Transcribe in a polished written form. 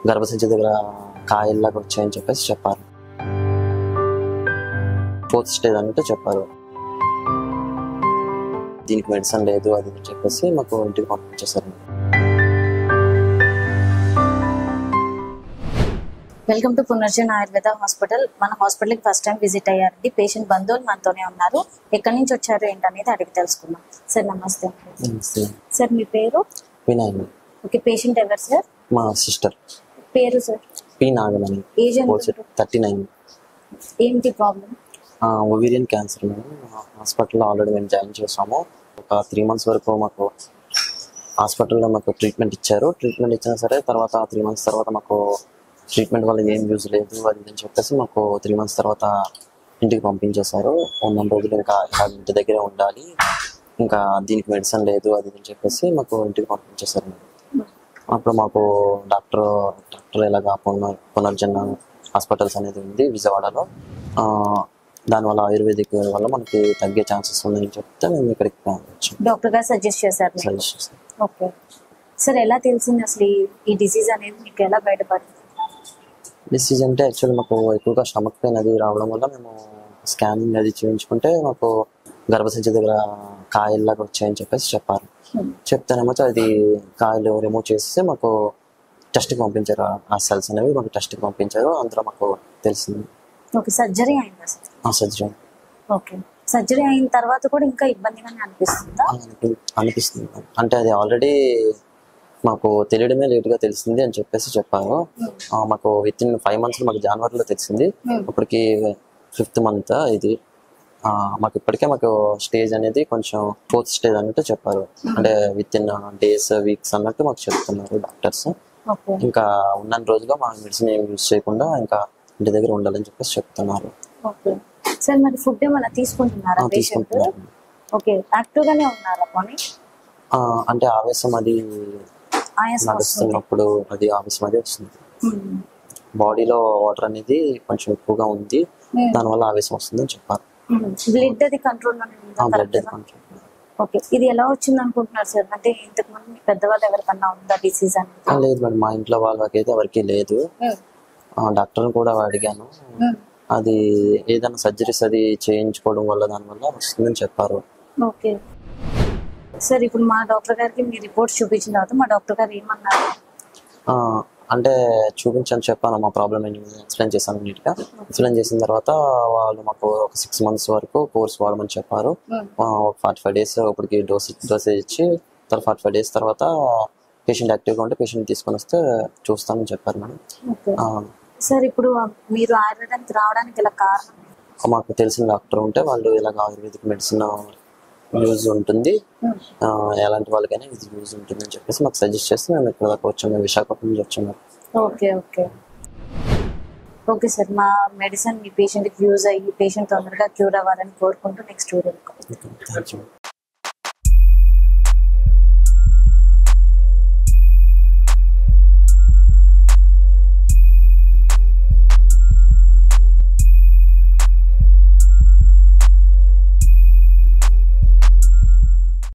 గర్భసంచి దగ్గర కాయల్లాగా వచ్చాయని చెప్పేసి చెప్పారు. 4th స్టేజ్ అన్నట్టు చెప్పారు. దీనికి మెడిసిన్ లేదు అది అని చెప్పేసి మాకు ఇంటికి పంపించేశారు. Welcome to పునర్జన్ Ayurveda hospital. మన హాస్పిటల్కి ఫస్ట్ టైం విజిట్ అయ్యారండి. పేషెంట్ బంధువులు మనతోనే ఉన్నారు. ఎక్కడి నుంచి వచ్చారు ఏంటనేది అడిగి తెలుసుకుందాం. సార్ నమస్తే. సార్ మీ పేరు? వినాయక్. ఓకే, పేషెంట్ ఎవరు సార్? మా సిస్టర్. పేరు సార్? పి నాగమణి. ఏజ్ ఎంత? 39. ఏంటి ప్రాబ్లం? Ovarian cancer madam. హాస్పిటల్లో ఆల్రెడీ మేము జాయిన్ చేసాము. ఒక 3 months వరకు మాకు హాస్పిటల్లో మాకు ట్రీట్మెంట్ ఇచ్చారు. ట్రీట్మెంట్ ఇచ్చినా సరే తర్వాత 3 months తర్వాత మాకు ట్రీట్మెంట్ వల్ల ఏం యూజ్ లేదు అది అని చెప్పేసి మాకు 3 months తర్వాత ఇంటికి పంపించేశారు. 1 రోజులు ఇంకా ఇంటి దగ్గరే ఉండాలి, ఇంకా దీనికి మెడిసిన్ లేదు అది అని చెప్పేసి మాకు ఇంటికి పంపించేశారు. అప్పుడు మాకు డాక్టర్ ఇలాగా పునర్జన్ హాస్పిటల్స్ అనేది ఉంది విజయవాడలో. దానివల్ల ఆయుర్వేదిక్ వల్ల మనకి తగ్గే ఛాన్సెస్ ఉన్నాయని చెప్తే మేము ఇక్కడికి డాక్టర్ గారు సజెస్ట్ చేశారు. ఓకే సార్, ఎలా తెలిసింది అసలు ఈ డిసీజ్ అనేది మీకు ఎలా బయటపడింది? డిసీజ్ అంటే యాక్చువల్లీ మాకు ఎక్కువగా స్టమక్ పెయిన్ అది రావడం వల్ల మేము స్కానింగ్ అది చేయించుకుంటే మాకు గర్భసంచి దగ్గర కాయల్లాగా వచ్చాయని చెప్పేసి చెప్పారు. చెప్తేనేమో అది కాయలు రిమూవ్ చేసి మాకు టెస్ట్కి పంపించారు. ఆ సెల్స్ అనేవి మాకు టెస్ట్కి పంపించారు. అందులో మాకు తెలిసింది. ఓకే, సర్జరీ అయిందా? సర్జరీ. ఓకే, సర్జరీ అయిన తర్వాత కూడా ఇంకా ఇబ్బందిగానే అనిపిస్తుందా? అనిపిస్తుంది. అంటే అది ఆల్రెడీ మాకు తెలియడమే లేట్గా తెలిసింది అని చెప్పేసి చెప్పారు. మాకు విత్ ఇన్ 5 months మాకు జనవరిలో తెలిసింది. ఇప్పటికి 5th month ఇది. మాకు ఇప్పటికే మాకు స్టేజ్ అనేది కొంచెం 4th స్టేజ్ అన్నట్టు చెప్పారు. అంటే విత్ ఇన్ days వీక్స్ అన్నట్టు మాకు చెప్తున్నారు డాక్టర్స్. ఇంకా ఉన్న రోజుగా మా మెడిసిన్ ఏమి యూజ్ చేయకుండా ఇంకా ఇంటి దగ్గర ఉండాలని చెప్పేసి చెప్తున్నారు. సార్ మరి ఫుడ్ ఏమైనా తీసుకుంటున్నారా? ఓకే, యాక్టివ్ గానే ఉన్నారా? అంటే ఆవేశం అది నడుస్తున్నప్పుడు అది ఆవేశం అది వస్తుంది. బాడీలో వాటర్ అనేది కొంచెం ఎక్కువగా ఉంది, దానివల్ల ఆవేశం వస్తుందని చెప్పారు. బ్లడ్ అది కంట్రోల్. ఓకే, ఇది ఎలా వచ్చింది అనుకుంటున్నారు సార్? అంటే ఇంతకు ముందు మీ పెద్దవాళ్ళు ఎవరికన్నా ఉందా డిసీజ్ అనేది? లేదు మేడం, మా ఇంట్లో వాళ్ళకైతే ఎవరికి లేదు. డాక్టర్ని కూడా అడిగాను, అది ఏదైనా సర్జరీస్ అది చేయించుకోవడం వల్ల దానివల్ల వస్తుందని చెప్పారు. ఓకే సార్, ఇప్పుడు మా డాక్టర్ గారికి మీ రిపోర్ట్స్ చూపించిన తర్వాత మా డాక్టర్ గారు ఏమన్నారు? అంటే చూపించని చెప్పాను, మా ప్రాబ్లమ్ ఏంటి ఎక్స్ప్లెయిన్ చేశాను నీట్గా. ఎక్స్ప్లెయిన్ చేసిన తర్వాత వాళ్ళు మాకు ఒక 6 months వరకు కోర్స్ వాడమని చెప్పారు. 45 days ఇప్పటికి డోసేజ్ ఇచ్చి 45 days తర్వాత పేషెంట్ యాక్టివ్గా ఉంటే పేషెంట్ తీసుకొని వస్తే చూస్తామని చెప్పారు మేడం. సార్, ఇప్పుడు మీరు ఆయుర్వేదానికి రావడానికి గల కారణం? మాకు తెలిసిన డాక్టర్ ఉంటే వాళ్ళు ఇలాగ ఆయుర్వేదిక్ మెడిసిన్ యూజ్ ఉంటుంది, ఎలాంటి వాళ్ళకైనా ఇది యూజ్ ఉంటుంది అని చెప్పేసి మాకు సజెస్ట్ చేస్తే మేము ఇక్కడ దాకా వచ్చాము. విశాఖపట్నం నుంచి వచ్చాము. ఓకే ఓకే ఓకే సార్, మా మెడిసిన్ మీ పేషెంట్కి యూజ్ అయ్యి పేషెంట్ తొందరగా క్యూర్ అవ్వాలని కోరుకుంటూ నెక్స్ట్ వీడియో.